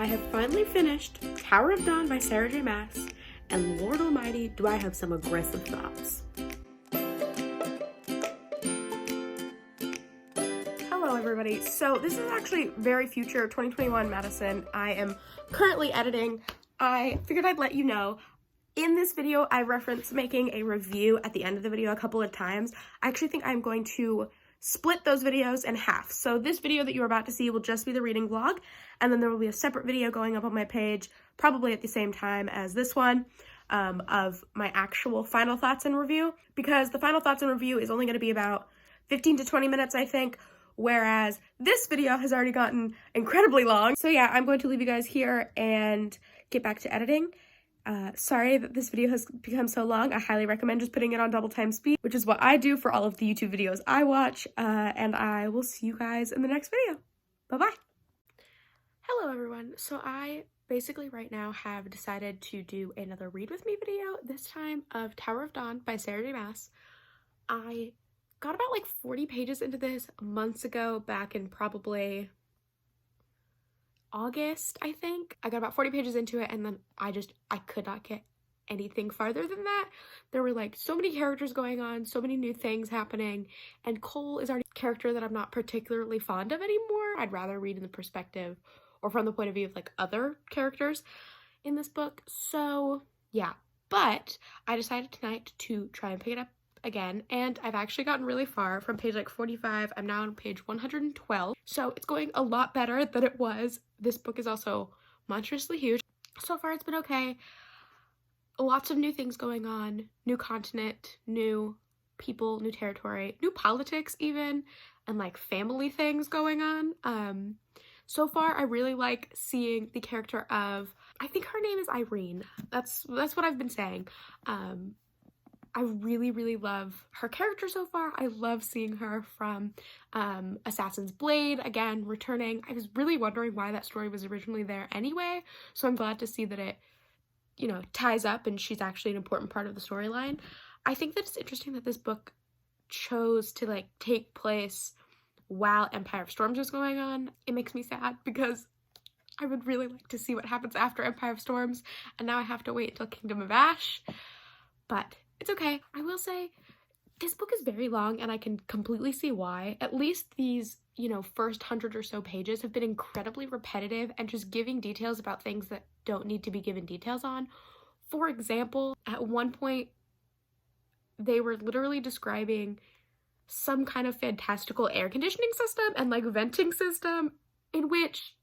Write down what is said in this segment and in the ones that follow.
I have finally finished Tower of Dawn by Sarah J. Maas, and Lord Almighty, do I have some aggressive thoughts. Hello everybody, so this is actually very future 2021 Madison. I am currently editing. I figured I'd let you know. In this video, I reference making a review at the end of the video a couple of times. I actually think I'm going to split those videos in half. So this video that you're about to see will just be the reading vlog, and then there will be a separate video going up on my page, probably at the same time as this one, of my actual final thoughts and review, because the final thoughts and review is only going to be about 15 to 20 minutes, I think, whereas this video has already gotten incredibly long. So yeah, I'm going to leave you guys here and get back to editing. Sorry that this video has become so long. I highly recommend just putting it on double time speed, which is what I do for all of the YouTube videos I watch, and I will see you guys in the next video. Bye-bye! Hello everyone, so I basically right now have decided to do another read with me video, this time of Tower of Dawn by Sarah J. Maas. I got about like 40 pages into this months ago, back in probably August, I think. I got about 40 pages into it, and then I could not get anything farther than that. There were like so many characters going on, so many new things happening, and Cole is already a character that I'm not particularly fond of anymore. I'd rather read in the perspective or from the point of view of like other characters in this book. So yeah, but I decided tonight to try and pick it up again, and I've actually gotten really far. From page like 45, I'm now on page 112, so it's going a lot better than it was. This book is also monstrously huge. So far it's been okay. Lots of new things going on, new continent, new people, new territory, new politics even, and like family things going on. So far I really like seeing the character of, I think her name is Irene. That's what I've been saying. I really love her character so far. I love seeing her from Assassin's Blade, again, returning. I was really wondering why that story was originally there anyway, so I'm glad to see that it, you know, ties up and she's actually an important part of the storyline. I think that it's interesting that this book chose to like take place while Empire of Storms was going on. It makes me sad because I would really like to see what happens after Empire of Storms, and now I have to wait until Kingdom of Ash, but it's okay. I will say this book is very long, and I can completely see why. At least these, you know, first 100 or so pages have been incredibly repetitive and just giving details about things that don't need to be given details on. For example, at one point, they were literally describing some kind of fantastical air conditioning system and like venting system, in which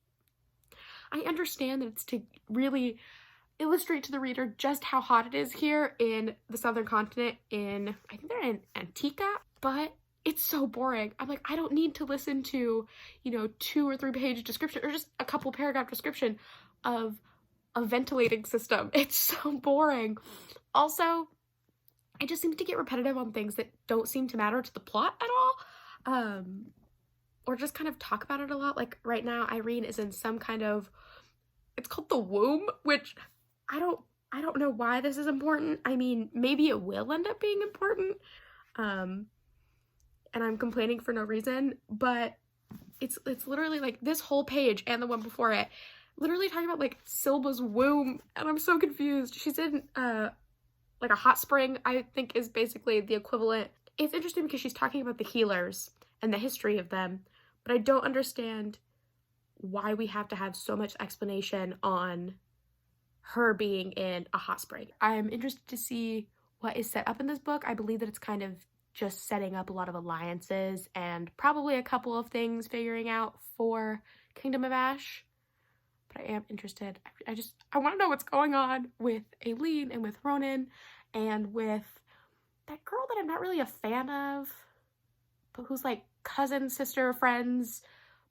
I understand that it's to really illustrate to the reader just how hot it is here in the southern continent in, I think they're in Antica, but it's so boring. I'm like, I don't need to listen to, you know, 2 or 3 page description or just a couple paragraph description of a ventilating system. It's so boring. Also, it just seems to get repetitive on things that don't seem to matter to the plot at all, or just kind of talk about it a lot. Like right now, Irene is in some kind of, it's called the womb, which I don't know why this is important. I mean, maybe it will end up being important, and I'm complaining for no reason, but it's literally like this whole page and the one before it literally talking about like Silba's womb, and I'm so confused. She's in like a hot spring, I think is basically the equivalent. It's interesting because she's talking about the healers and the history of them, but I don't understand why we have to have so much explanation on her being in a hot spring. I'm interested to see what is set up in this book. I believe that it's kind of just setting up a lot of alliances and probably a couple of things figuring out for Kingdom of Ash. But I am interested. I want to know what's going on with Aileen and with Ronan and with that girl that I'm not really a fan of, but who's like cousin, sister, friends,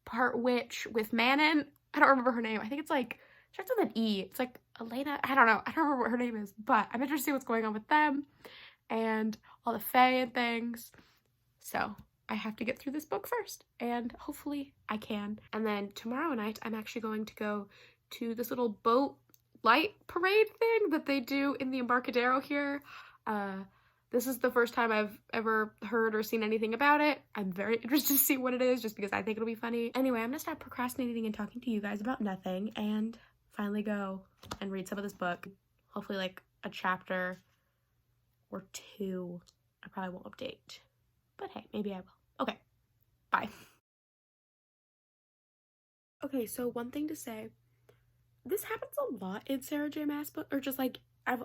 part witch with Manon. I don't remember her name. I think it's like, starts with an E. It's like Elena. I don't know. I don't remember what her name is, but I'm interested to see what's going on with them and all the Fae and things. So I have to get through this book first, and hopefully I can. And then tomorrow night, I'm actually going to go to this little boat light parade thing that they do in the Embarcadero here. This is the first time I've ever heard or seen anything about it. I'm very interested to see what it is just because I think it'll be funny. Anyway, I'm gonna stop procrastinating and talking to you guys about nothing and finally go and read some of this book. Hopefully like a chapter or two. I probably won't update, but hey, maybe I will. Okay, bye. Okay, so one thing to say, this happens a lot in Sarah J Maas book, or just like,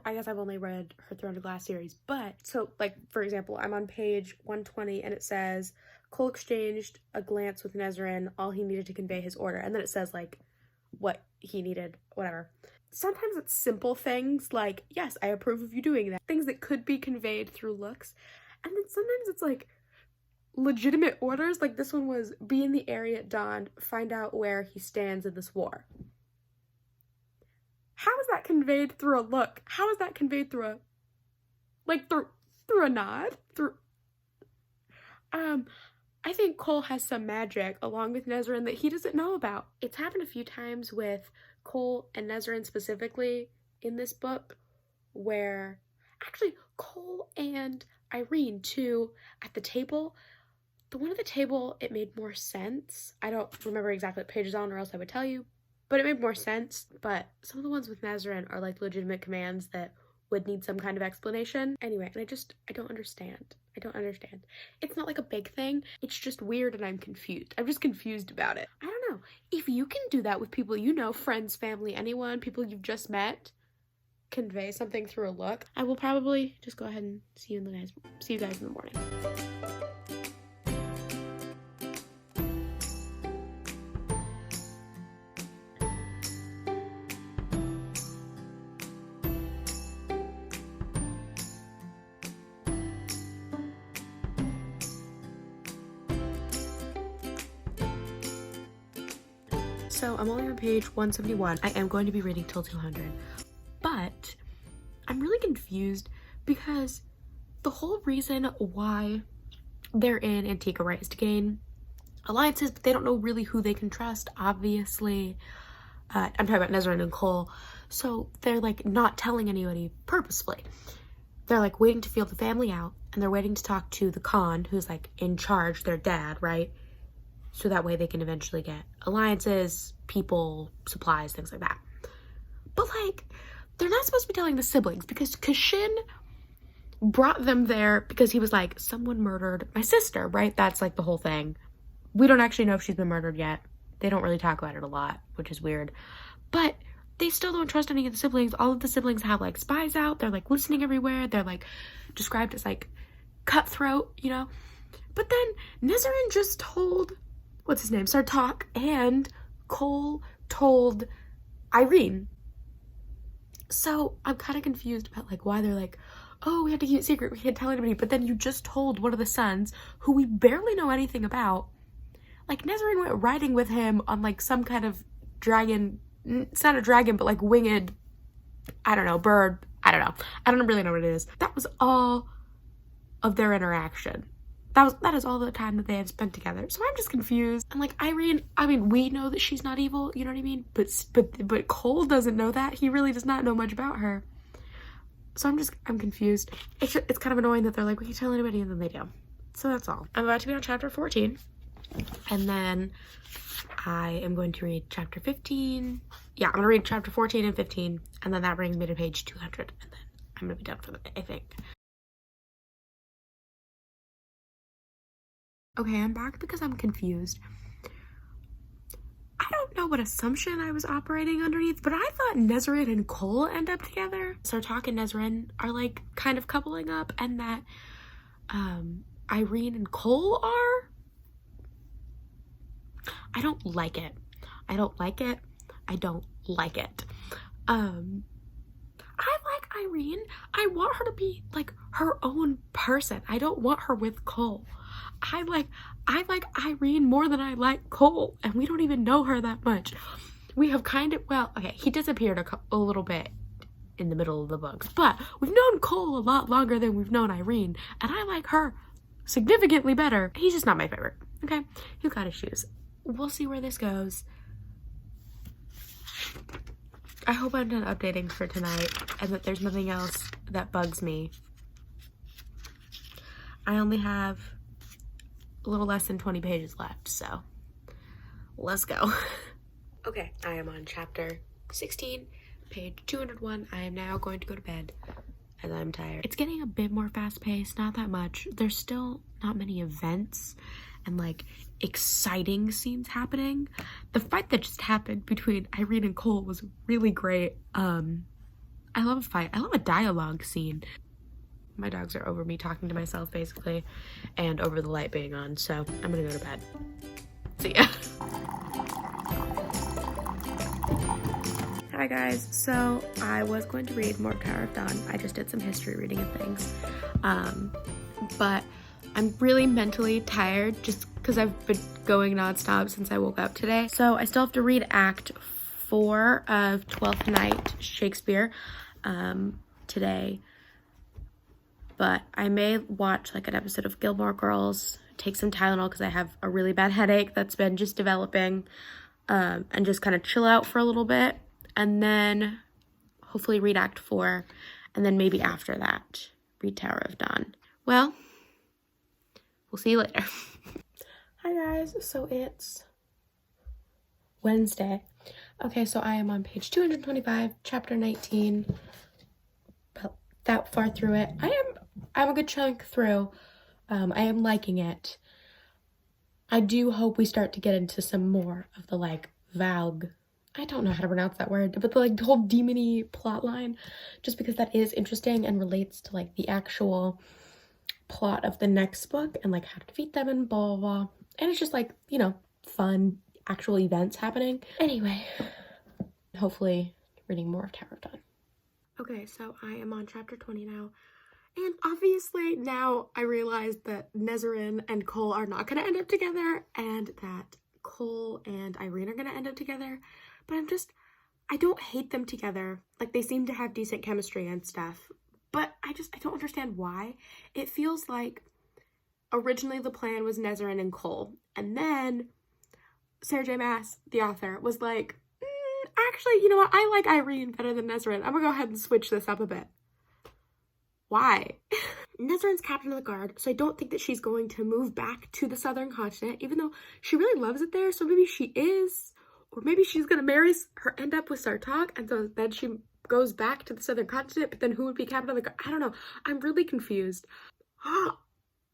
I guess I've only read her Throne of Glass series, but so like, for example, I'm on page 120 and it says, Cole exchanged a glance with Nezrin, all he needed to convey his order, and then it says like what he needed, whatever. Sometimes it's simple things like, yes, I approve of you doing that, things that could be conveyed through looks, and then sometimes it's like legitimate orders, like this one was, be in the area at dawn, find out where he stands in this war. How is that conveyed through a look? How is that conveyed through a, like, through a nod? I think Cole has some magic, along with Nezrin, that he doesn't know about. It's happened a few times with Cole and Nezrin specifically in this book, where, actually, Cole and Irene, too, at the table. The one at the table, it made more sense. I don't remember exactly what page it's on, or else I would tell you. But it made more sense. But some of the ones with Nezrin are like legitimate commands that would need some kind of explanation. Anyway, and I don't understand. I don't understand. It's not like a big thing. It's just weird and I'm confused. I'm just confused about it. I don't know. If you can do that with people you know, friends, family, anyone, people you've just met, convey something through a look, I will probably just go ahead and see you guys in the morning. So I'm only on page 171. I am going to be reading till 200, but I'm really confused because the whole reason why they're in Antigua, right, is to gain alliances, but they don't know really who they can trust, obviously. I'm talking about Nezrin and Cole. So they're like not telling anybody purposefully. They're like waiting to feel the family out, and they're waiting to talk to the Khan, who's like in charge, their dad, right? So that way they can eventually get alliances, people, supplies, things like that. But like, they're not supposed to be telling the siblings because Kashin brought them there because he was like, someone murdered my sister, right? That's like the whole thing. We don't actually know if she's been murdered yet. They don't really talk about it a lot, which is weird. But they still don't trust any of the siblings. All of the siblings have like spies out. They're like listening everywhere. They're like described as like cutthroat, you know? But then Nezrin just told, what's his name, Sartok, and Cole told Irene. So I'm kind of confused about like why they're like, oh, we have to keep it secret, we can't tell anybody, but then you just told one of the sons, who we barely know anything about. Like, Nezrin went riding with him on like some kind of dragon, it's not a dragon, but like winged, I don't know, bird, I don't know. I don't really know what it is. That was all of their interaction. That is all the time that they have spent together. So I'm just confused. And like Irene, I mean, we know that she's not evil, you know what I mean? But Cole doesn't know that. He really does not know much about her. So I'm confused. It's kind of annoying that they're like, we can't tell anybody, and then they do. So that's all. I'm about to be on chapter 14. And then I am going to read chapter 15. Yeah, I'm going to read chapter 14 and 15. And then that brings me to page 200. And then I'm going to be done for the day, I think. Okay, I'm back because I'm confused. I don't know what assumption I was operating underneath, but I thought Nezrin and Cole end up together. Sartok and Nezrin are like kind of coupling up, and that Irene and Cole are. I don't like it. I don't like it. I don't like it. I like Irene. I want her to be like her own person. I don't want her with Cole. I like Irene more than I like Cole, and we don't even know her that much. We have kind of, well, okay, he disappeared a little bit in the middle of the books, but we've known Cole a lot longer than we've known Irene, and I like her significantly better. He's just not my favorite, okay? He's got issues. We'll see where this goes. I hope I'm done updating for tonight, and that there's nothing else that bugs me. I only have a little less than 20 pages left, so let's go. Okay, I am on chapter 16, page 201. I am now going to go to bed as I'm tired. It's getting a bit more fast-paced, not that much. There's still not many events and like exciting scenes happening. The fight that just happened between Irene and Cole was really great. I love a fight. I love a dialogue scene. My dogs are over me talking to myself basically, and over the light being on, so I'm gonna go to bed. See ya. Hi guys, so I was going to read more Tower of Dawn. I just did some history reading and things, but I'm really mentally tired just because I've been going nonstop since I woke up today. So I still have to read Act 4 of Twelfth Night Shakespeare today, but I may watch like an episode of Gilmore Girls, take some Tylenol because I have a really bad headache that's been just developing, and just kind of chill out for a little bit, and then hopefully read Act 4, and then maybe after that read Tower of Dawn. Well, we'll see you later. Hi guys, so it's Wednesday. Okay, so I am on page 225, chapter 19. About that far through it. I'm a good chunk through. I am liking it. I do hope we start to get into some more of the like Valg. I don't know how to pronounce that word, but the like whole demon-y plot line, just because that is interesting and relates to like the actual plot of the next book and like how to defeat them and blah blah blah. And it's just like, you know, fun actual events happening. Anyway, hopefully reading more of Tower of Dawn. Okay, so I am on chapter 20 now. And obviously now I realize that Nezarin and Cole are not going to end up together, and that Cole and Irene are going to end up together. But I don't hate them together. Like, they seem to have decent chemistry and stuff. But I don't understand why. It feels like originally the plan was Nezarin and Cole. And then Sarah J. Maas, the author, was like, actually, you know what? I like Irene better than Nezarin. I'm going to go ahead and switch this up a bit. Why? Nezarin's captain of the guard, so I don't think that she's going to move back to the southern continent, even though she really loves it there, so maybe she is, or maybe she's gonna end up with Sartok, and so then she goes back to the southern continent, but then who would be captain of the guard? I don't know. I'm really confused.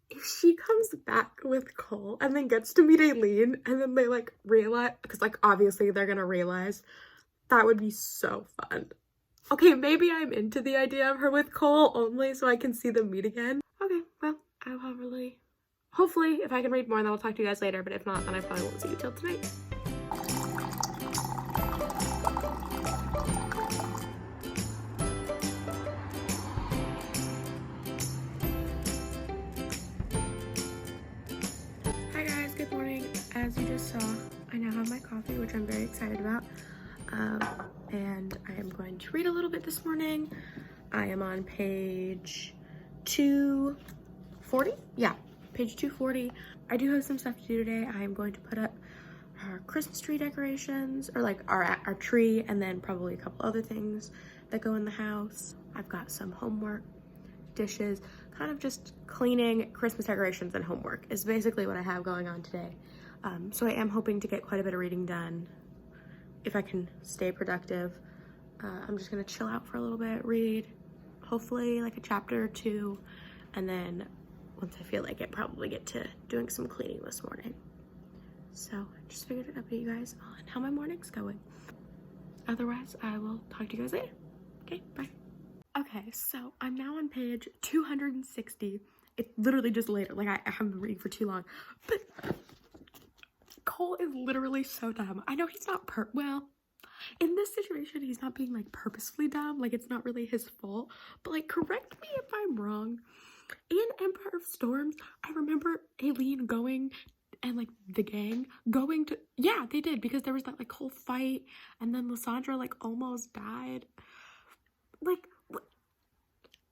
If she comes back with Cole and then gets to meet Aileen, and then they like realize, because like obviously they're gonna realize, that would be so fun. Okay, maybe I'm into the idea of her with Cole only so I can see them meet again. Okay, well, I'll hopefully, if I can read more, then I'll talk to you guys later, but if not, then I probably won't see you till tonight. Hi guys, good morning. As you just saw, I now have my coffee, which I'm very excited about. And I am going to read a little bit this morning. I am on page 240. Yeah, page 240. I do have some stuff to do today. I am going to put up our Christmas tree decorations, or like our tree, and then probably a couple other things that go in the house. I've got some homework, dishes, kind of just cleaning, Christmas decorations, and homework is basically what I have going on today. So I am hoping to get quite a bit of reading done if I can stay productive. I'm just gonna chill out for a little bit, read hopefully like a chapter or two, and then once I feel like it, probably get to doing some cleaning this morning. So I just figured I'd update you guys on how my morning's going. Otherwise, I will talk to you guys later. Okay, bye. Okay, so I'm now on page 260. It's literally just later, like I haven't been reading for too long, but Cole is literally so dumb. I know he's not well, in this situation, he's not being like purposefully dumb, like it's not really his fault, but like correct me if I'm wrong. In Empire of Storms, I remember Aileen going, and like the gang going to, yeah, they did, because there was that like whole fight, and then Lysandra like almost died. Like,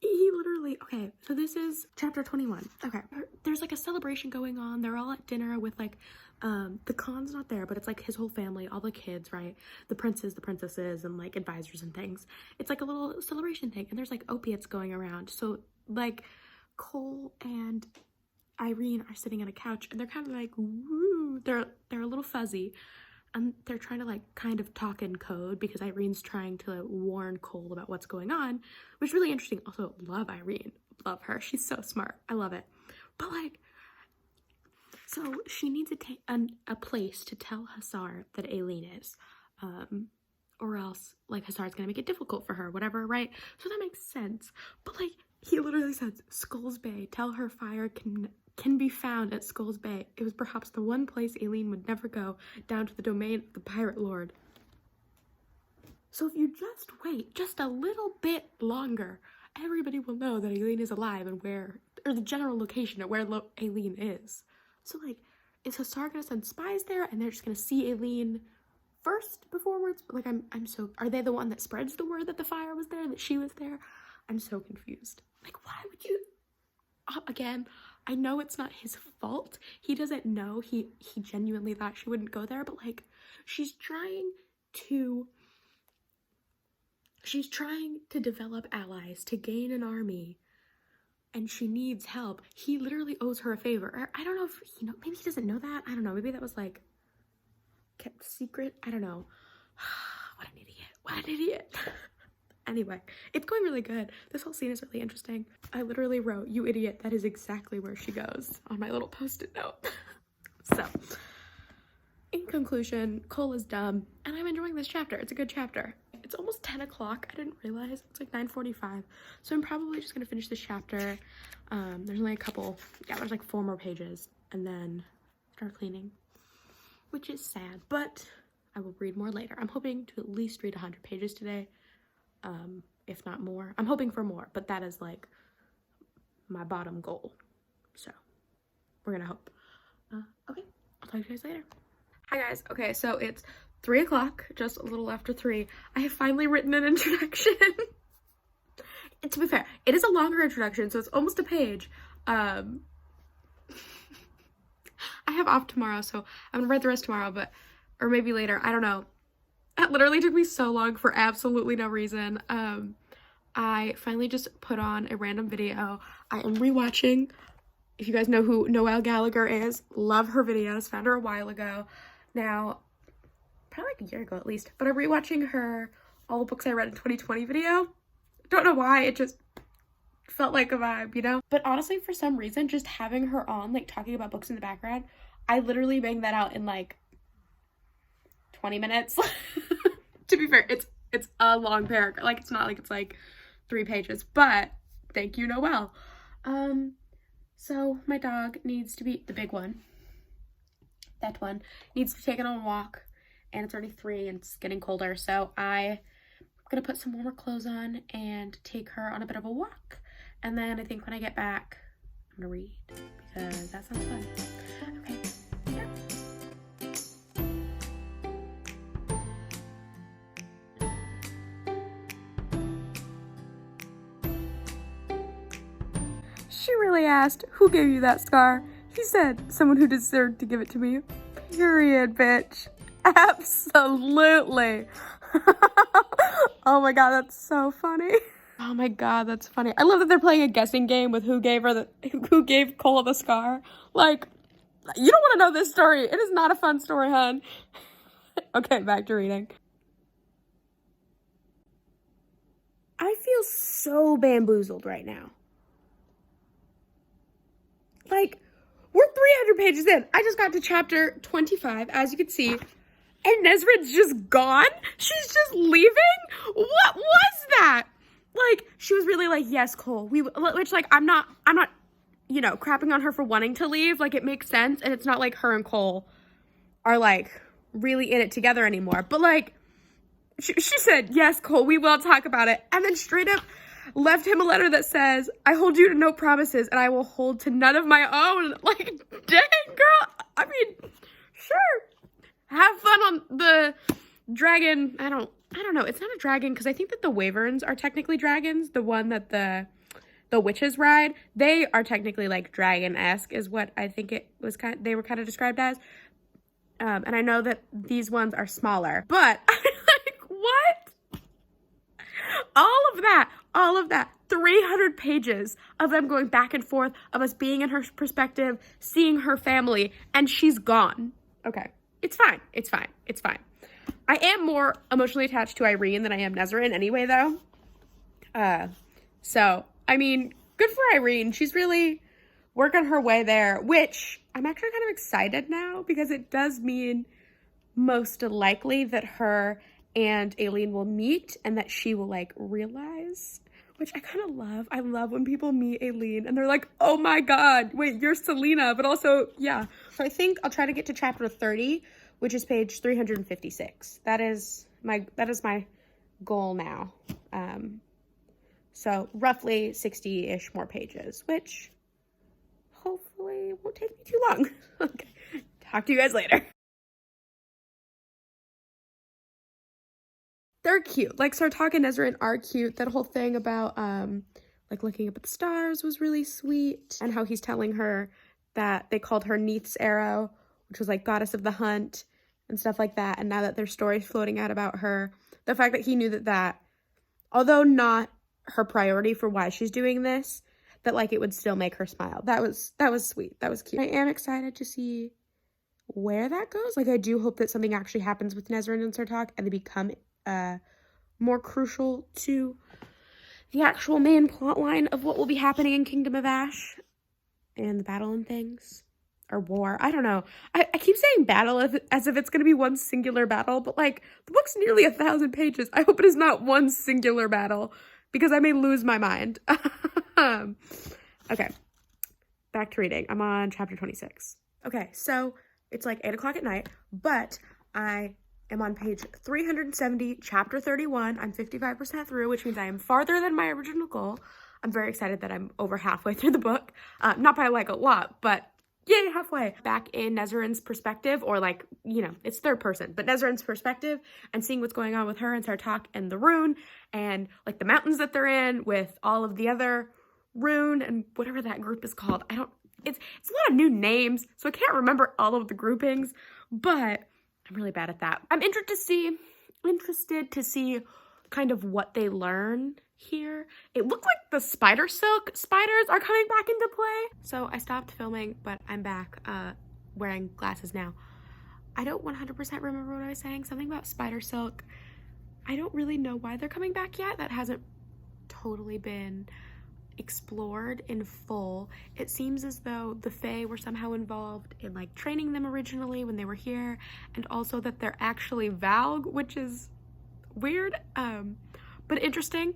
he literally, okay, so this is chapter 21. Okay, there's like a celebration going on. They're all at dinner with like, the Khan's not there, but it's like his whole family, all the kids, right? The princes, the princesses, and like advisors and things. It's like a little celebration thing, and there's like opiates going around. So like Cole and Irene are sitting on a couch, and they're kind of like, woo, they're a little fuzzy, and they're trying to like kind of talk in code because Irene's trying to warn Cole about what's going on, which is really interesting. Also, love Irene, love her, she's so smart, I love it. But like, so she needs a place to tell Hussar that Aileen is, or else like Hussar's gonna make it difficult for her, whatever, right? So that makes sense. But like, he literally says, Skulls Bay, tell her fire can be found at Skulls Bay. It was perhaps the one place Aileen would never go, down to the domain of the pirate lord. So if you just wait just a little bit longer, everybody will know that Aileen is alive and where, or the general location of where Aileen is. So like, is Hussar gonna send spies there and they're just gonna see Aileen first beforewards? Like, I'm so, are they the one that spreads the word that the fire was there, that she was there? I'm so confused. Like, why would you, again, I know it's not his fault. He doesn't know. He genuinely thought she wouldn't go there, but like, she's trying to develop allies, to gain an army, and she needs help. He literally owes her a favor. Or I don't know if, maybe he doesn't know that. I don't know. Maybe that was like kept secret. I don't know. What an idiot. What an idiot. Anyway, it's going really good. This whole scene is really interesting. I literally wrote, "You idiot, that is exactly where she goes," on my little post-it note. So, in conclusion, Cole is dumb, and I'm enjoying this chapter. It's a good chapter. It's almost 10 o'clock. I didn't realize. It's like 9:45. So I'm probably just gonna finish this chapter. There's only a couple, there's like 4 more pages, and then start cleaning, which is sad, but I will read more later. I'm hoping to at least read 100 pages today. If not more. I'm hoping for more, but that is like my bottom goal. So we're gonna hope. Okay, I'll talk to you guys later. Hi guys. Okay, so it's 3 o'clock, just a little after 3. I have finally written an introduction. To be fair, it is a longer introduction, so it's almost a page. I have off tomorrow, so I'm gonna write the rest tomorrow, or maybe later, I don't know. That literally took me so long for absolutely no reason. I finally just put on a random video. I am rewatching, if you guys know who Noelle Gallagher is, love her videos, found her a while ago. Now, probably like a year ago at least, but I'm rewatching her All the Books I Read in 2020 video. Don't know why, it just felt like a vibe, But honestly, for some reason, just having her on, like, talking about books in the background, I literally banged that out in, like, 20 minutes. To be fair, it's a long paragraph. Like, it's not like it's like 3 pages, but thank you, Noelle. So my dog needs to be, the big one, that one, needs to be taken on a walk, and it's already 3 and it's getting colder, so I'm gonna put some warmer clothes on and take her on a bit of a walk, and then I think when I get back, I'm gonna read, because that sounds fun. Okay. She really asked, "Who gave you that scar?" He said, "Someone who deserved to give it to me." Period, bitch. Absolutely. Oh my god, that's so funny. Oh my god, that's funny. I love that they're playing a guessing game with who gave Cole the scar. Like, you don't want to know this story. It is not a fun story, hun. Okay, back to reading. I feel so bamboozled right now. Like, we're 300 pages in. I just got to chapter 25, as you can see, and Nesrin's just gone? She's just leaving? What was that? Like, she was really like, "Yes, Cole, which, like, I'm not, crapping on her for wanting to leave. Like, it makes sense, and it's not like her and Cole are, like, really in it together anymore. But, like, she said, "Yes, Cole, we will talk about it," and then straight up left him a letter that says, "I hold you to no promises, and I will hold to none of my own." Like, dang, girl. I mean, sure. Have fun on the dragon. I don't know. It's not a dragon, because I think that the wyverns are technically dragons. The one that the witches ride, they are technically, like, dragon-esque, is what I think it was they were kind of described as. And I know that these ones are smaller, but I'm like, what? All of that, 300 pages of them going back and forth, of us being in her perspective, seeing her family, and she's gone. Okay, it's fine. It's fine. It's fine. I am more emotionally attached to Irene than I am Nezrin anyway, though. So, I mean, good for Irene. She's really working her way there, which I'm actually kind of excited now because it does mean most likely that her and Aileen will meet and that she will like realize, which I kind of love. I love when people meet Aileen and they're like, oh my God, wait, you're Selena, but also, yeah. So I think I'll try to get to chapter 30, which is page 356. That is my goal now. So roughly 60-ish more pages, which hopefully won't take me too long. Okay, talk to you guys later. They're cute. Like, Sartak and Nezrin are cute. That whole thing about, like, looking up at the stars was really sweet. And how he's telling her that they called her Neith's Arrow, which was, like, goddess of the hunt and stuff like that. And now that there's stories floating out about her, the fact that he knew that, although not her priority for why she's doing this, that, like, it would still make her smile. That was sweet. That was cute. I am excited to see where that goes. Like, I do hope that something actually happens with Nezrin and Sartak and they become more crucial to the actual main plot line of what will be happening in Kingdom of Ash and the battle and things, or war. I don't know. I keep saying battle as if it's going to be one singular battle, but like the book's nearly 1,000 pages. I hope it is not one singular battle because I may lose my mind. Okay, back to reading. I'm on chapter 26. Okay, so it's like 8 o'clock at night, but I am on page 370, chapter 31. I'm 55% through, which means I am farther than my original goal. I'm very excited that I'm over halfway through the book. Not by like a lot, but yay, halfway. Back in Nezrin's perspective, or like, you know, it's third person, but Nezrin's perspective, and seeing what's going on with her and Sartak and the Rune, and like the mountains that they're in with all of the other Rune and whatever that group is called. It's a lot of new names, so I can't remember all of the groupings, but I'm really bad at that. I'm interested to see kind of what they learn here. It looked like the spider silk spiders are coming back into play. So I stopped filming, but I'm back wearing glasses now. I don't 100% remember what I was saying. Something about spider silk. I don't really know why they're coming back yet. That hasn't totally been explored in full. It seems as though the Fae were somehow involved in like training them originally when they were here, and also that they're actually Valg, which is weird, but interesting.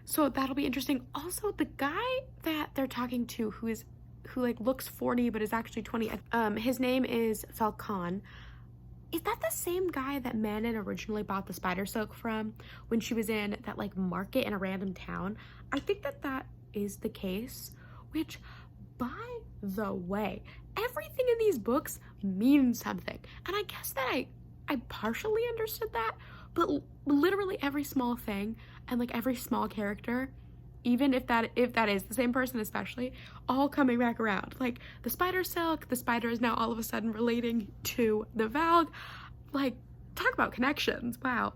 So that'll be interesting. Also, the guy that they're talking to who like looks 40 but is actually 20, his name is Falcon. Is that the same guy that Manon originally bought the spider silk from when she was in that like market in a random town? I think that is the case, which, by the way, everything in these books means something. And I guess that I partially understood that, but literally every small thing and like every small character, even if that is the same person, especially, all coming back around. Like the spider silk, the spider is now all of a sudden relating to the Valg. Like, talk about connections. Wow.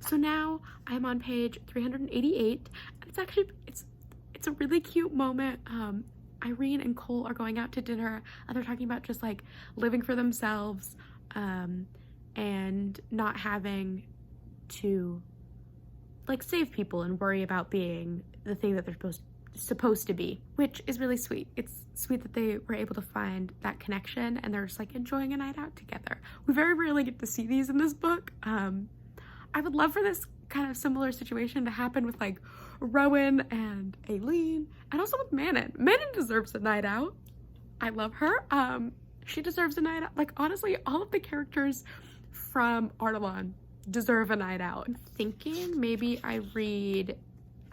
So now I'm on page 388, and it's actually it's a really cute moment. Irene and Cole are going out to dinner, and they're talking about just like living for themselves, and not having to like save people and worry about being the thing that they're supposed to be, which is really sweet. It's sweet that they were able to find that connection and they're just like enjoying a night out together. We very rarely get to see these in this book. I would love for this kind of similar situation to happen with like Rowan and Aileen, and also with Manon. Manon deserves a night out. I love her. She deserves a night out. Like, honestly, all of the characters from Ardalan deserve a night out. I'm thinking maybe I read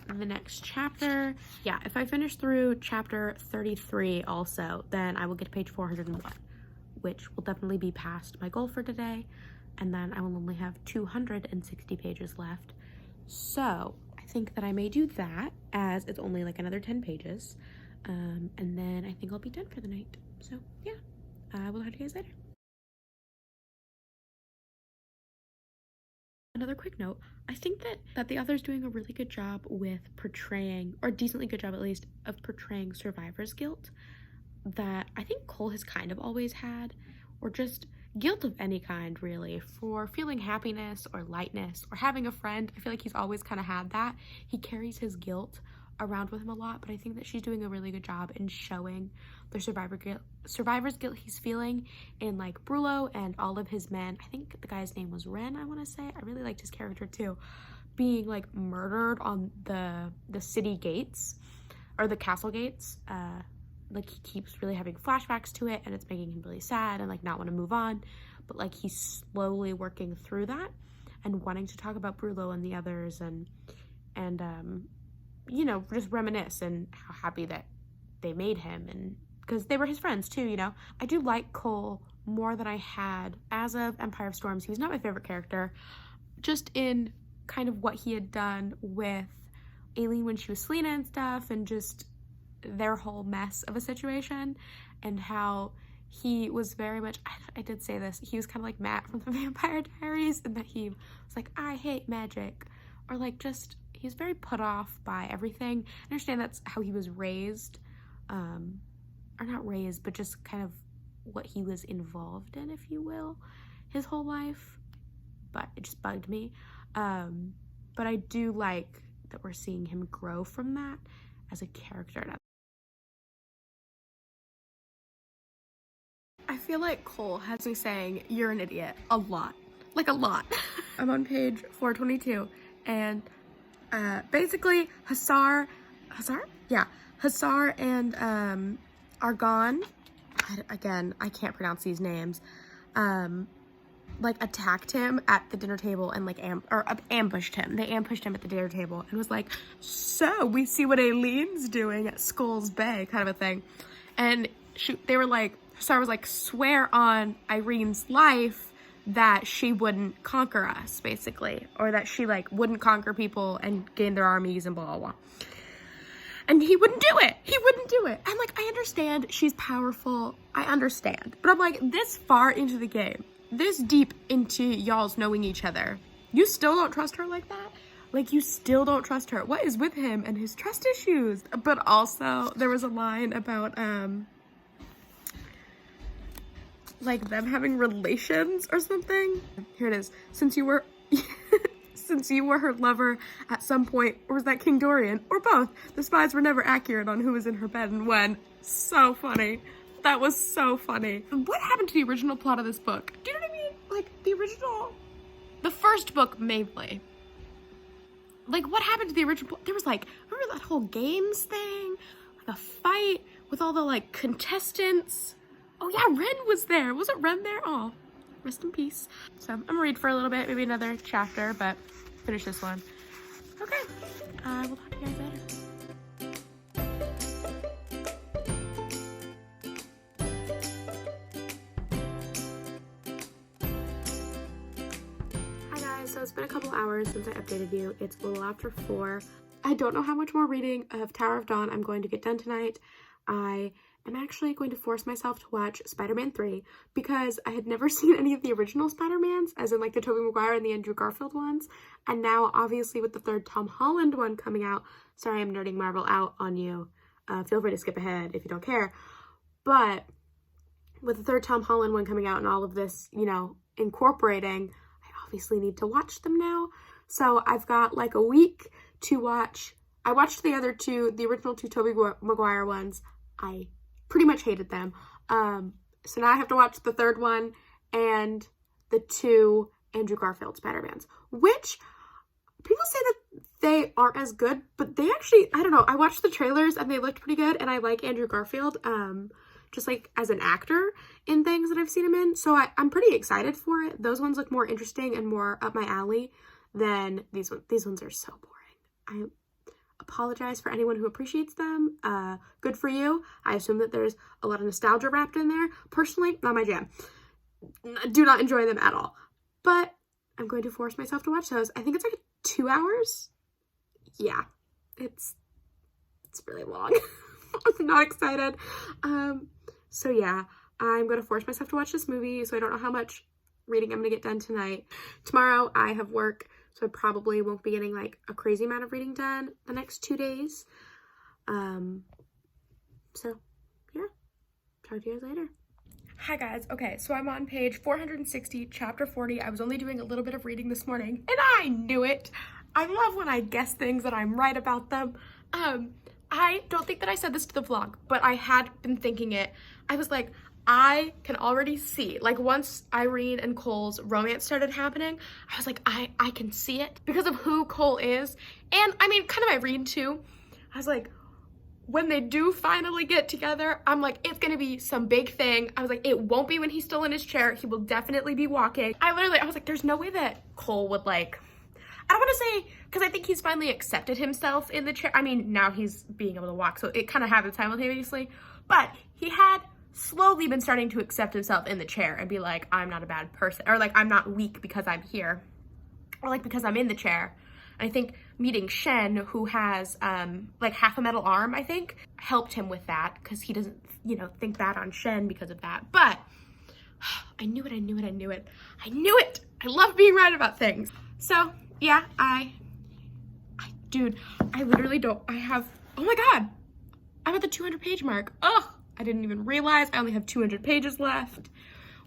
the next chapter. Yeah, if I finish through chapter 33 also, then I will get to page 401, which will definitely be past my goal for today, and then I will only have 260 pages left. So I think that I may do that, as it's only like another 10 pages, and then I think I'll be done for the night. So yeah, I will talk to you guys later. another quick note, I think that the author's doing a really good job with portraying, or a decently good job at least, of portraying survivor's guilt that I think Cole has kind of always had, or just guilt of any kind, really, for feeling happiness or lightness or having a friend. I feel like he's always kind of had that. He carries his guilt around with him a lot, but I think that she's doing a really good job in showing the survivor's guilt he's feeling in like Brullo and all of his men. I think the guy's name was Ren, I want to say. I really liked his character too, being like murdered on the city gates, or the castle gates. Like he keeps really having flashbacks to it, and it's making him really sad and like not want to move on, but like he's slowly working through that and wanting to talk about Brullo and the others, and you know, just reminisce and how happy that they made him, and because they were his friends too, you know. I do like Cole more than I had as of Empire of Storms. He was not my favorite character, just in kind of what he had done with Aileen when she was Selena and stuff, and just their whole mess of a situation, and how he was very much, I did say this, he was kind of like Matt from the Vampire Diaries, and that he was like, I hate magic, or like just, he was very put off by everything. I understand that's how he was raised, or not raised, but just kind of what he was involved in, if you will, his whole life, but it just bugged me. But I do like that we're seeing him grow from that as a character. I feel like Cole has me saying, you're an idiot, a lot. Like a lot. I'm on page 422, and basically Hussar and Argon, again, I can't pronounce these names, like attacked him at the dinner table and like ambushed him. They ambushed him at the dinner table and was like, so we see what Aileen's doing at Skulls Bay, kind of a thing. And they were like, Hussar was like, swear on Irene's life that she wouldn't conquer us, basically, or that she like wouldn't conquer people and gain their armies and blah blah blah. And he wouldn't do it. He wouldn't do it. I'm like, I understand she's powerful. I understand. But I'm like, this far into the game, this deep into y'all's knowing each other, you still don't trust her like that? Like, you still don't trust her. What is with him and his trust issues? But also, there was a line about, like, them having relations or something. Here it is. Since you were... Since you were her lover at some point, or was that King Dorian? Or both. The spies were never accurate on who was in her bed and when. So funny. That was so funny. What happened to the original plot of this book? Do you know what I mean? Like, the first book mainly. Like, what happened to the original? There was like, remember that whole games thing? Like a fight with all the like contestants. Oh yeah, Ren was there. Wasn't Ren there? Oh, rest in peace. So I'm gonna read for a little bit, maybe another chapter, but finish this one. Okay, we'll talk to you guys later. Hi guys, so it's been a couple hours since I updated you. It's a little after 4. I don't know how much more reading of Tower of Dawn I'm going to get done tonight. I am actually going to force myself to watch Spider-Man 3 because I had never seen any of the original Spider-Mans, as in like the Tobey Maguire and the Andrew Garfield ones. And now obviously with the third Tom Holland one coming out, sorry I'm nerding Marvel out on you. Feel free to skip ahead if you don't care. But with the third Tom Holland one coming out and all of this, you know, incorporating, I obviously need to watch them now. So I've got like a week to watch. I watched the other two, the original 2 Tobey Maguire ones. I pretty much hated them. So now I have to watch the third one and the 2 Andrew Garfield Spider-Mans, which people say that they aren't as good, but they actually, I don't know, I watched the trailers and they looked pretty good, and I like Andrew Garfield, just like as an actor in things that I've seen him in, so I'm pretty excited for it. Those ones look more interesting and more up my alley than these ones. These ones are so boring. I apologize for anyone who appreciates them. Good for you. I assume that there's a lot of nostalgia wrapped in there. Personally, not my jam. Do not enjoy them at all. But I'm going to force myself to watch those. I think it's like 2 hours. Yeah, it's really long. I'm not excited. So yeah, I'm going to force myself to watch this movie, so I don't know how much reading I'm gonna get done tonight. Tomorrow I have work, so I probably won't be getting like a crazy amount of reading done the next 2 days. So yeah, talk to you guys later. Hi guys, okay, so I'm on page 460, chapter 40. I was only doing a little bit of reading this morning, and I knew it. I love when I guess things and I'm right about them. I don't think that I said this to the vlog, but I had been thinking it. I was like, I can already see, like once Irene and Cole's romance started happening, I was like, I can see it because of who Cole is. And I mean, kind of Irene too. I was like, when they do finally get together, I'm like, it's gonna be some big thing. I was like, it won't be when he's still in his chair. He will definitely be walking. I was like, there's no way that Cole would like, I don't want to say, because I think he's finally accepted himself in the chair. I mean, now he's being able to walk, so it kind of happened simultaneously. But he had slowly been starting to accept himself in the chair and be like, I'm not a bad person, or like, I'm not weak because I'm here, or like because I'm in the chair. And I think meeting Shen, who has like half a metal arm, I think, helped him with that, because he doesn't, you know, think bad on Shen because of that. But I knew it. I love being right about things. So yeah, dude, I literally don't, oh my God, I'm at the 200 page mark. Oh, I didn't even realize I only have 200 pages left.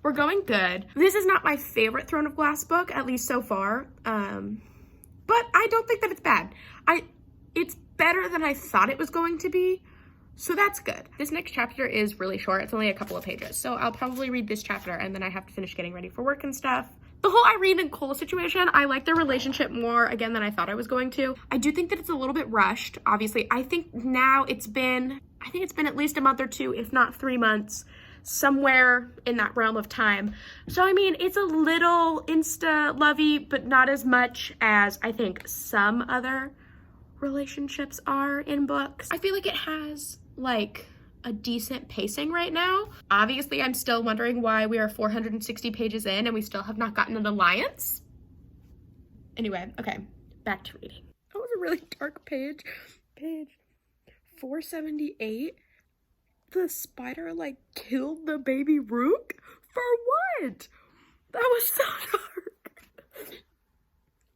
We're going good. This is not my favorite Throne of Glass book, at least so far. But I don't think that it's bad. It's better than I thought it was going to be, so that's good. This next chapter is really short. It's only a couple of pages, so I'll probably read this chapter and then I have to finish getting ready for work and stuff. The whole Irene and Cole situation, I like their relationship more, again, than I thought I was going to. I do think that it's a little bit rushed, obviously. I think now it's been at least a month or two, if not 3 months, somewhere in that realm of time. So, I mean, it's a little insta-lovey, but not as much as I think some other relationships are in books. I feel like it has, like, a decent pacing right now. Obviously, I'm still wondering why we are 460 pages in and we still have not gotten an alliance. Anyway, okay, back to reading. That was a really dark page. Page 478. The spider, like, killed the baby Rook? For what? That was so dark.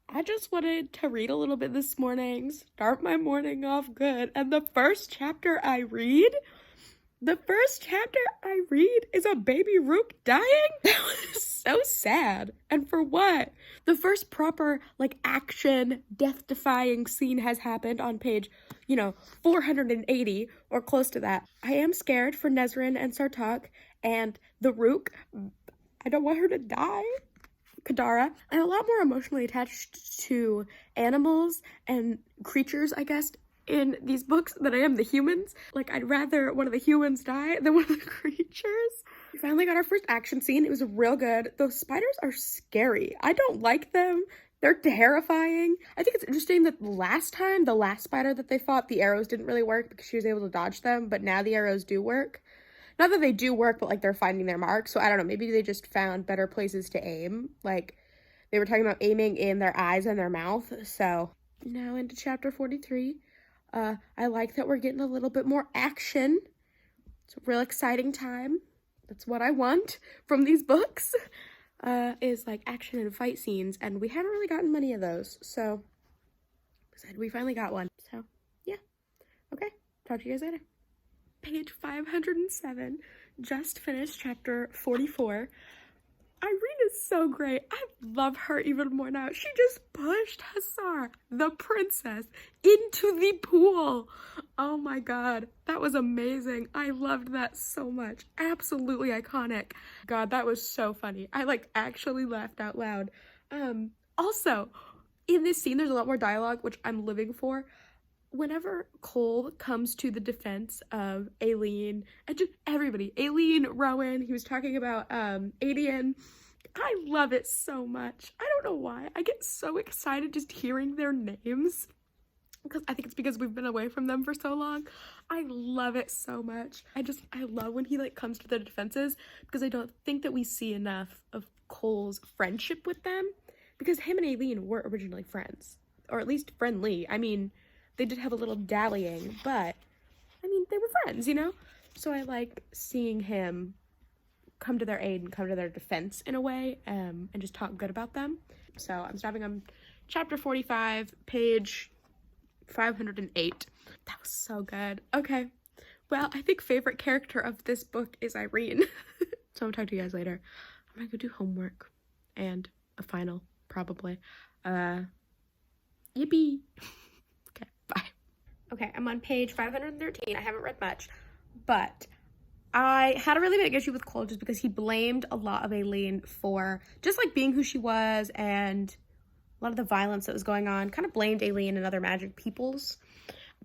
I just wanted to read a little bit this morning, start my morning off good, and the first chapter I read is a baby Rook dying? That was so sad. And for what? The first proper, like, action, death-defying scene has happened on page, 480, or close to that. I am scared for Nezrin and Sartok, and the Rook. I don't want her to die. Kadara. I'm a lot more emotionally attached to animals and creatures, I guess, in these books than I am the humans. Like, I'd rather one of the humans die than one of the creatures. We finally got our first action scene. It was real good. Those spiders are scary. I don't like them. They're terrifying. I think it's interesting that the last spider that they fought, the arrows didn't really work because she was able to dodge them, but now the arrows do work. Not that they do work, but like they're finding their mark. So I don't know, maybe they just found better places to aim. Like, they were talking about aiming in their eyes and their mouth. So now into chapter 43. I like that we're getting a little bit more action. It's a real exciting time. That's what I want from these books, is like action and fight scenes, and we haven't really gotten many of those, so we finally got one. So yeah, okay, talk to you guys later. Page 507, just finished chapter 44. Irene is so great. I love her even more now. She just pushed Hussar, the princess, into the pool. Oh my God, that was amazing. I loved that so much. Absolutely iconic. God, that was so funny. I like actually laughed out loud. Also, in this scene, there's a lot more dialogue, which I'm living for. Whenever Cole comes to the defense of Aileen, and just everybody, Aileen, Rowan, he was talking about Adian, I love it so much. I don't know why. I get so excited just hearing their names, because I think it's because we've been away from them for so long. I love it so much. I love when he like comes to their defenses, because I don't think that we see enough of Cole's friendship with them, because him and Aileen were originally friends, or at least friendly. I mean, they did have a little dallying, but I mean, they were friends, you know? So I like seeing him come to their aid and come to their defense in a way, and just talk good about them. So I'm stopping on chapter 45, page 508. That was so good. Okay, well, I think favorite character of this book is Irene. So I'm gonna talk to you guys later. I'm gonna go do homework and a final, probably. Yippee. Okay, bye. Okay, I'm on page 513. I haven't read much, but I had a really big issue with Cole just because he blamed a lot of Aileen for just like being who she was, and a lot of the violence that was going on. Kind of blamed Aileen and other magic peoples.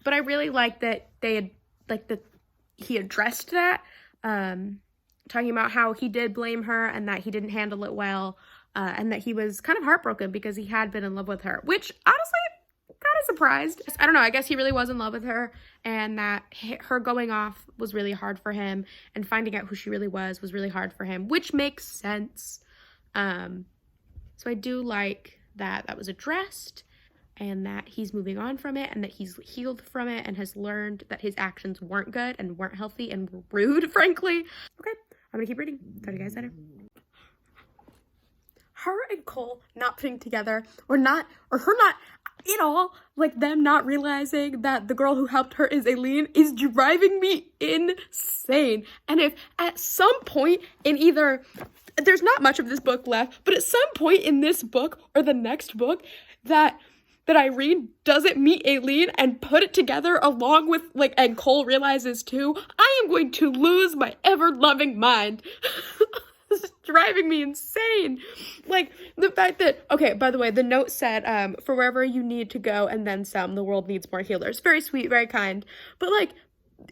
But I really liked that they had, like, that he addressed that, talking about how he did blame her and that he didn't handle it well, and that he was kind of heartbroken because he had been in love with her, which honestly, kind of surprised. I don't know, I guess he really was in love with her, and that her going off was really hard for him, and finding out who she really was really hard for him, which makes sense. So I do like that that was addressed, and that he's moving on from it, and that he's healed from it, and has learned that his actions weren't good and weren't healthy and were rude, frankly. Okay, I'm gonna keep reading. Talk to you guys later. Her and Cole not being together, or her not at all, like them not realizing that the girl who helped her is Aileen, is driving me insane. And if at some point in either, there's not much of this book left, but at some point in this book or the next book that Irene doesn't meet Aileen and put it together along with, like, and Cole realizes too, I am going to lose my ever-loving mind. This is driving me insane. Like, the fact that, okay, by the way, the note said, for wherever you need to go and then some, the world needs more healers. Very sweet, very kind. But, like,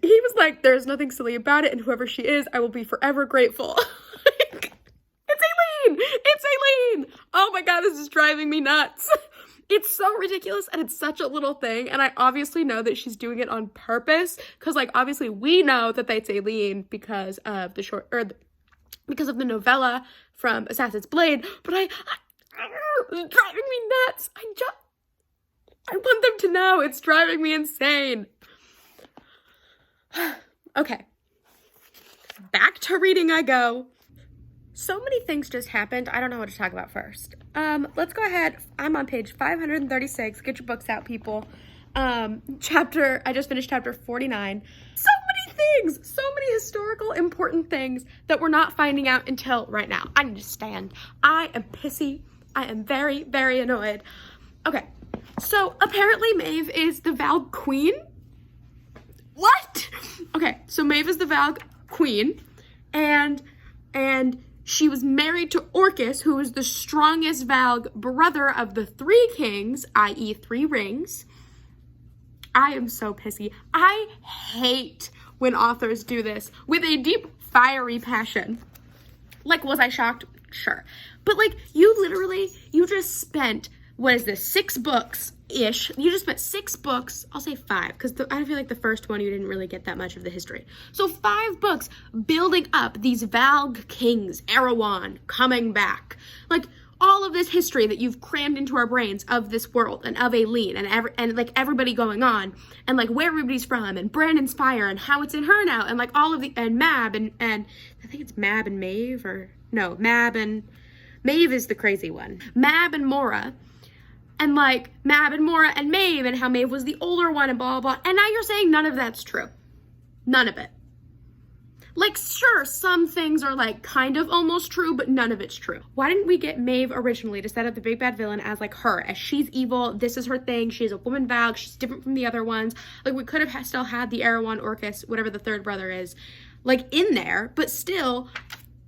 he was like, there's nothing silly about it, and whoever she is, I will be forever grateful. Like, it's Aileen! It's Aileen! Oh my god, this is driving me nuts. It's so ridiculous, and it's such a little thing, and I obviously know that she's doing it on purpose, because, like, obviously we know that that's Aileen because of because of the novella from Assassin's Blade, but it's driving me nuts. I want them to know. It's driving me insane. Okay. Back to reading I go. So many things just happened. I don't know what to talk about first. Let's go ahead. I'm on page 536. Get your books out, people. I just finished chapter 49. So many things, so many historical important things that we're not finding out until right now. I need to stand. I am pissy. I am very, very annoyed. Okay, so apparently Maeve is the Valg Queen. What? Okay, so Maeve is the Valg Queen, and she was married to Orcus, who is the strongest Valg brother of the three kings, i.e. 3 rings. I am so pissy. I hate when authors do this with a deep, fiery passion. Like, was I shocked? Sure. But, like, you just spent, what is this, 6 books-ish. You just spent 6 books, I'll say 5, because I feel like the first one you didn't really get that much of the history. So 5 books building up these Valg kings, Erewhon, coming back. Like, all of this history that you've crammed into our brains of this world and of Aileen and like everybody going on and like where everybody's from and Brandon's fire and how it's in her now and like all of the, and Mab and I think it's Mab and Maeve, or no, Mab and Maeve is the crazy one. Mab and Mora, and like Mab and Mora and Maeve, and how Maeve was the older one and blah, blah, blah. And now you're saying none of that's true. None of it. Like, sure, some things are, like, kind of almost true, but none of it's true. Why didn't we get Maeve originally to set up the big bad villain as, like, her, as she's evil, this is her thing, she's a woman Valg, she's different from the other ones. Like, we could have still had the Erewhon Orcus, whatever the third brother is, like, in there, but still.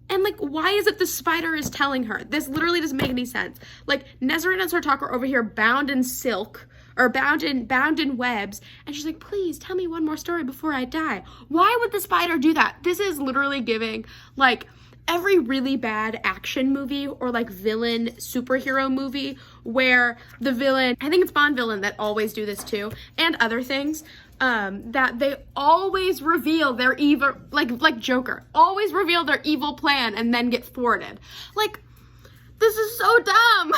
And, like, why is it the spider is telling her? This literally doesn't make any sense. Like, Nezarine and Sartak are over here bound in silk, or bound in webs, and she's like, please tell me one more story before I die. Why would the spider do that? This is literally giving, like, every really bad action movie or, like, villain superhero movie where the villain, I think it's Bond villain that always do this too, and other things, that they always reveal their evil, like Joker, always reveal their evil plan and then get thwarted. Like, this is so dumb.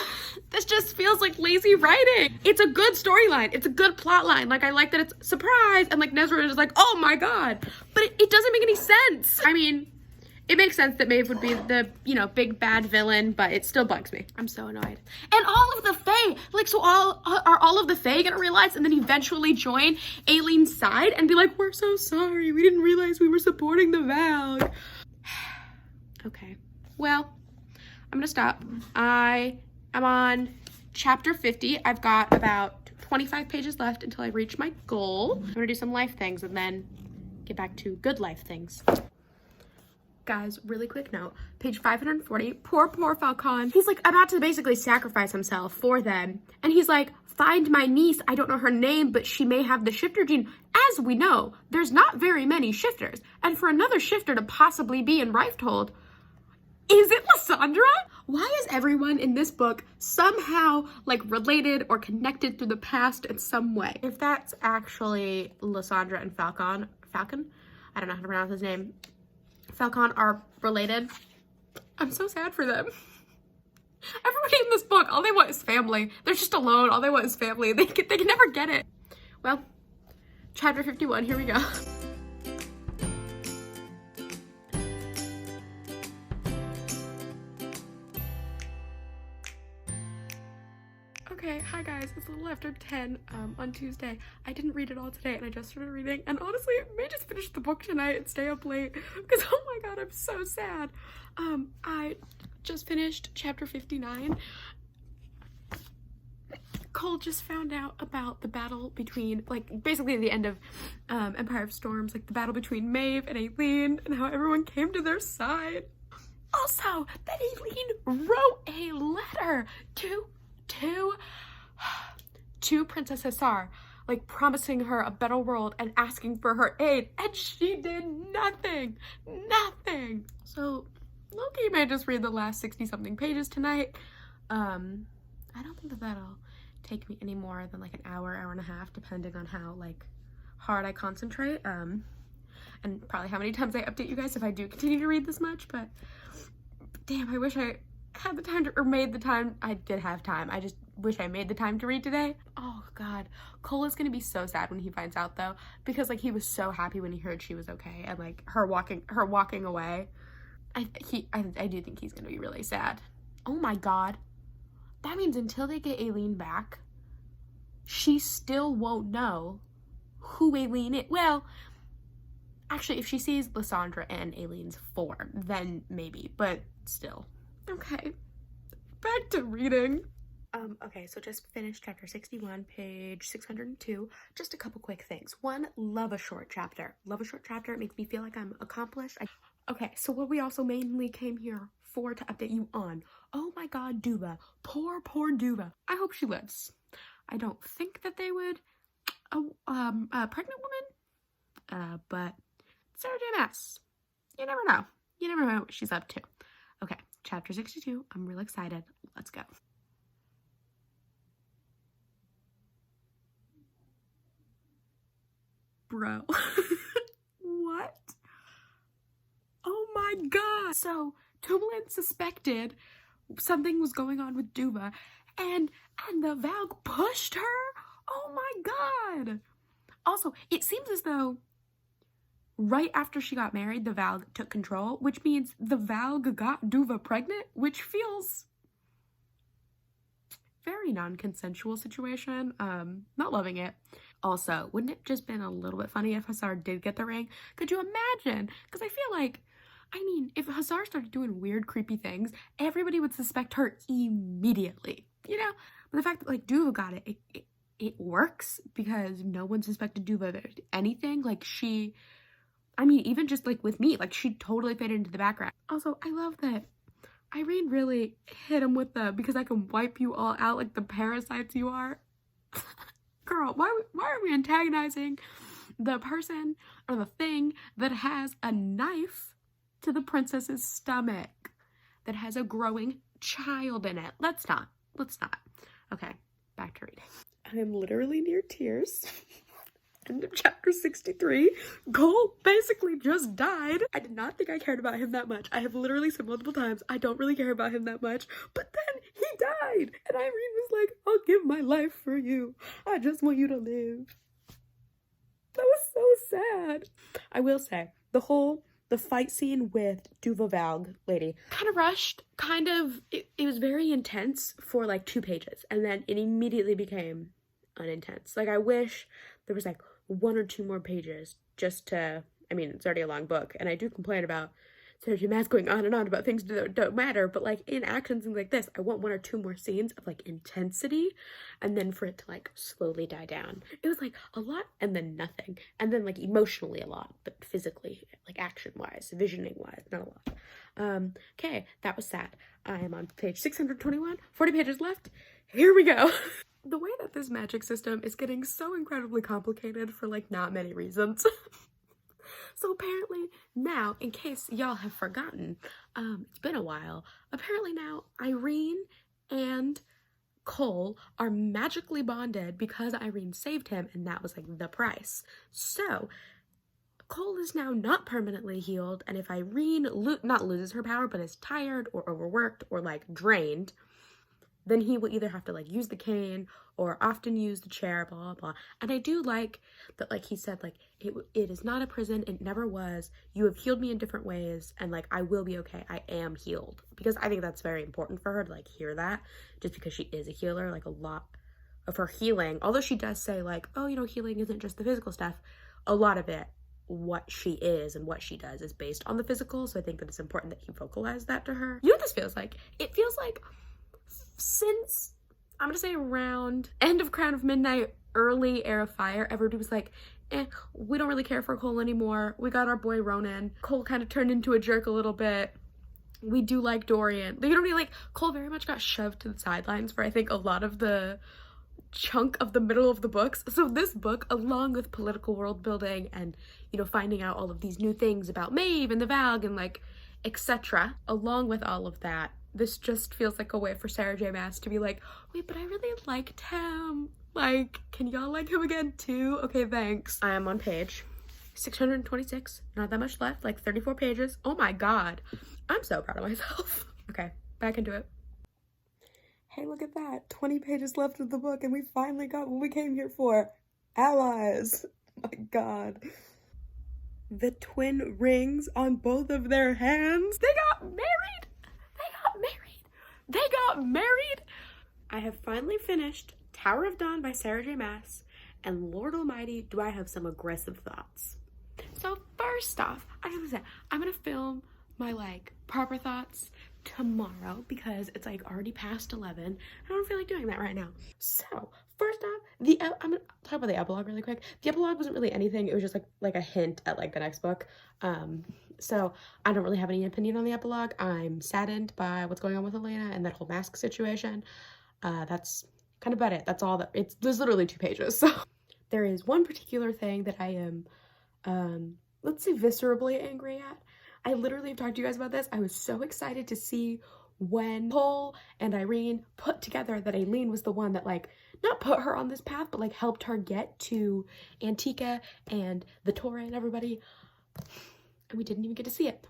This just feels like lazy writing. It's a good storyline. It's a good plot line. Like, I like that it's surprise, and like Nezarine is like, oh my god. But it doesn't make any sense. I mean, it makes sense that Maeve would be the, you know, big bad villain, but it still bugs me. I'm so annoyed. And all of the Fae, like, so all of the Fae gonna realize and then eventually join Aileen's side and be like, we're so sorry, we didn't realize we were supporting the Valg. Okay, well, I'm gonna stop. I am on chapter 50. I've got about 25 pages left until I reach my goal. I'm gonna do some life things and then get back to good life things. Guys, really quick note, page 540, poor Falcon. He's like about to basically sacrifice himself for them. And he's like, find my niece, I don't know her name, but she may have the shifter gene. As we know, there's not very many shifters. And for another shifter to possibly be in Riftold, is it Lysandra? Why is everyone in this book somehow like related or connected through the past in some way? If that's actually Lysandra and Falcon, I don't know how to pronounce his name, Falcon are related, I'm so sad for them. Everybody in this book, all they want is family. They're just alone, all they want is family. They can never get it. Well, chapter 51, here we go. Okay, hi guys, it's a little after 10 on Tuesday. I didn't read it all today and I just started reading, and honestly, I may just finish the book tonight and stay up late because oh my god, I'm so sad. I just finished chapter 59. Cole just found out about the battle between, like, basically the end of Empire of Storms, like the battle between Maeve and Aileen and how everyone came to their side. Also, that Aileen wrote a letter to Princess Hussar, like promising her a better world and asking for her aid, and she did nothing. So Loki may just read the last 60-something pages tonight. I don't think that'll take me any more than like an hour and a half, depending on how like hard I concentrate, and probably how many times I update you guys if I do continue to read this much. But damn, I wish I had the time to, or made the time. I did have time, I just wish I made the time to read today. Oh god, Cole is gonna be so sad when he finds out though, because like he was so happy when he heard she was okay, and like her walking away. I do think he's gonna be really sad. Oh my god, that means until they get Aileen back, she still won't know who Aileen is. Well, actually, if she sees Lysandra in Aileen's form, then maybe, but still. Okay, back to reading. Okay, so just finished chapter 61, page 602. Just a couple quick things. One, love a short chapter. Love a short chapter. It makes me feel like I'm accomplished. Okay, so what we also mainly came here for to update you on. Oh my god, Duva. Poor Duva. I hope she lives. I don't think that they would. A pregnant woman? But Sarah J. Maas. You never know. You never know what she's up to. Okay, chapter 62. I'm real excited. Let's go. Bro. What? Oh my god. So, Tumblin suspected something was going on with Duva, and the Valg pushed her? Oh my god. Also, it seems as though right after she got married, the Valg took control, which means the Valg got Duva pregnant, which feels very non-consensual situation. Not loving it. Also, wouldn't it just been a little bit funny if Hussar did get the ring? Could you imagine? Because I feel like, I mean, if Hussar started doing weird, creepy things, everybody would suspect her immediately, you know? But the fact that, like, Duva got it, it works because no one suspected Duva of anything. Like, she, I mean, even just, like, with me, like, she totally faded into the background. Also, I love that Irene really hit him with the, because I can wipe you all out like the parasites you are. Girl, why are we antagonizing the person or the thing that has a knife to the princess's stomach, that has a growing child in it? Let's not. Okay, back to reading. I am literally near tears. End of chapter 63. Cole basically just died. I did not think I cared about him that much. I have literally said multiple times, I don't really care about him that much. But then he died. And Irene was like, I'll give my life for you. I just want you to live. That was so sad. I will say, the whole the fight scene with Duvavalg lady, kind of rushed, it was very intense for like 2 pages, and then it immediately became unintense. Like, I wish there was like 1 or 2 more pages just to, I mean, it's already a long book, and I do complain about Sarah J. Maas going on and on about things that don't matter, but like in action scenes like this, I want 1 or 2 more scenes of like intensity, and then for it to like slowly die down. It was like a lot and then nothing, and then like emotionally a lot, but physically, like action wise, visioning wise, not a lot. Okay, that was sad. I am on page 621, 40 pages left. Here we go. The way that this magic system is getting so incredibly complicated for like not many reasons. So apparently now, in case y'all have forgotten, it's been a while, apparently now Irene and Cole are magically bonded because Irene saved him, and that was like the price. So Cole is now not permanently healed, and if Irene not loses her power but is tired or overworked or like drained, then he will either have to like use the cane or often use the chair, blah, blah, blah. And I do like that, like he said, like it is not a prison. It never was. You have healed me in different ways, and like I will be okay. I am healed. Because I think that's very important for her to like hear that, just because she is a healer. Like a lot of her healing, although she does say like, oh, you know, healing isn't just the physical stuff. A lot of it, what she is and what she does, is based on the physical. So I think that it's important that he vocalized that to her. You know what this feels like? It feels like since, I'm gonna say around end of Crown of Midnight, early Heir of Fire, everybody was like, we don't really care for Cole anymore. We got our boy Ronan. Cole kind of turned into a jerk a little bit. We do like Dorian. You know what I mean? Like, Cole very much got shoved to the sidelines for, I think, a lot of the chunk of the middle of the books. So this book, along with political world building and, you know, finding out all of these new things about Maeve and the Valg and like, etc., along with all of that, this just feels like a way for Sarah J. Maas to be like, wait, but I really liked him. Like, can y'all like him again too? Okay, thanks. I am on page 626. Not that much left, like 34 pages. Oh my god. I'm so proud of myself. Okay, back into it. Hey, look at that. 20 pages left of the book, and we finally got what we came here for. Allies. Oh my god. The twin rings on both of their hands. They got married. They got married! I have finally finished Tower of Dawn by Sarah J. Maas, and Lord Almighty, do I have some aggressive thoughts. So first off, I gotta say, I'm gonna film my like proper thoughts tomorrow because it's like already past 11. I don't feel like doing that right now. So first off, I'm gonna talk about the epilogue really quick. The epilogue wasn't really anything. It was just like a hint at like the next book. So I don't really have any opinion on the epilogue. I'm saddened by what's going on with Elena and that whole mask situation. That's kind of about it. That's all that there's literally 2 pages. So there is one particular thing that I am, let's say viscerally angry at. I literally have talked to you guys about this. I was so excited to see when Cole and Irene put together that Aileen was the one that like, not put her on this path, but like helped her get to Antika and the Torre and everybody. And we didn't even get to see it.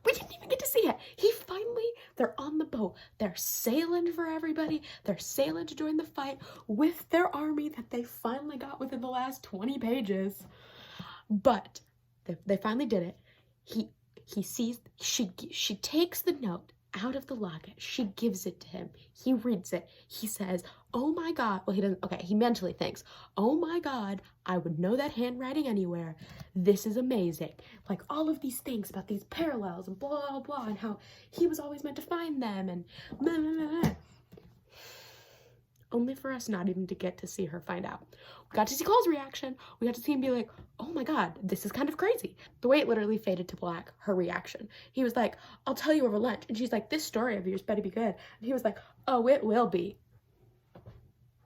They're on the boat. They're sailing for everybody. They're sailing to join the fight with their army that they finally got within the last 20 pages. But they finally did it. He sees, she takes the note out of the locket. She gives it to him. He reads it. He says, oh my god. Well, he doesn't. Okay, he mentally thinks, oh my god, I would know that handwriting anywhere. This is amazing. Like all of these things about these parallels and blah, blah, blah, and how he was always meant to find them and blah, blah, blah, blah. Only for us not even to get to see her find out. We got to see Cole's reaction. We got to see him be like, oh my god, this is kind of crazy. The way it literally faded to black, her reaction. He was like, I'll tell you over lunch. And she's like, this story of yours better be good. And he was like, oh, it will be.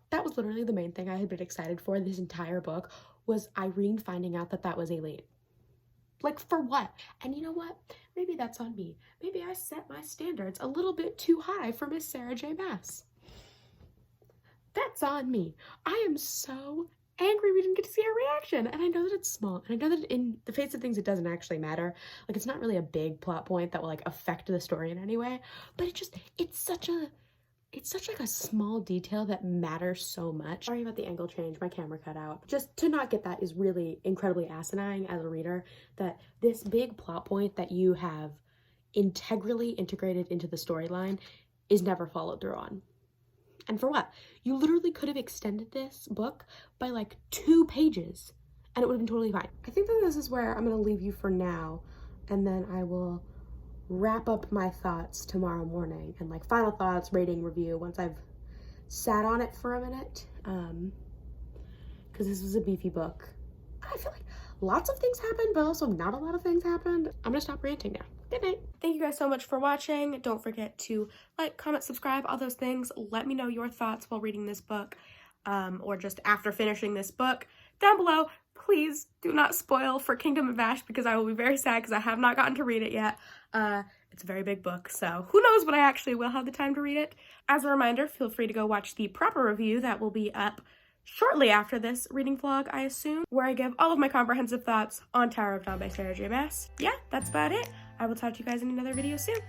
That was literally the main thing I had been excited for this entire book, was Irene finding out that that was Aileen. Like, for what? And you know what? Maybe that's on me. Maybe I set my standards a little bit too high for Miss Sarah J. Maas. That's on me. I am so angry we didn't get to see her reaction. And I know that it's small. And I know that in the face of things, it doesn't actually matter. Like, it's not really a big plot point that will, like, affect the story in any way. But it's such a it's such like a small detail that matters so much. Sorry about the angle change, my camera cut out. Just to not get that is really incredibly asinine as a reader, that this big plot point that you have integrally integrated into the storyline is never followed through on. And for what? You literally could have extended this book by like 2 pages and it would have been totally fine. I think that this is where I'm gonna leave you for now, and then I will wrap up my thoughts tomorrow morning and like final thoughts, rating, review once I've sat on it for a minute. Because this was a beefy book. I feel like lots of things happened, but also not a lot of things happened. I'm gonna stop ranting now. Good night. Thank you guys so much for watching. Don't forget to like, comment, subscribe, all those things. Let me know your thoughts while reading this book, or just after finishing this book down below. Please do not spoil for Kingdom of Ash because I will be very sad because I have not gotten to read it yet. It's a very big book, so who knows when I actually will have the time to read it. As a reminder, feel free to go watch the proper review that will be up shortly after this reading vlog, I assume, where I give all of my comprehensive thoughts on Tower of Dawn by Sarah J. Maas. Yeah, that's about it. I will talk to you guys in another video soon.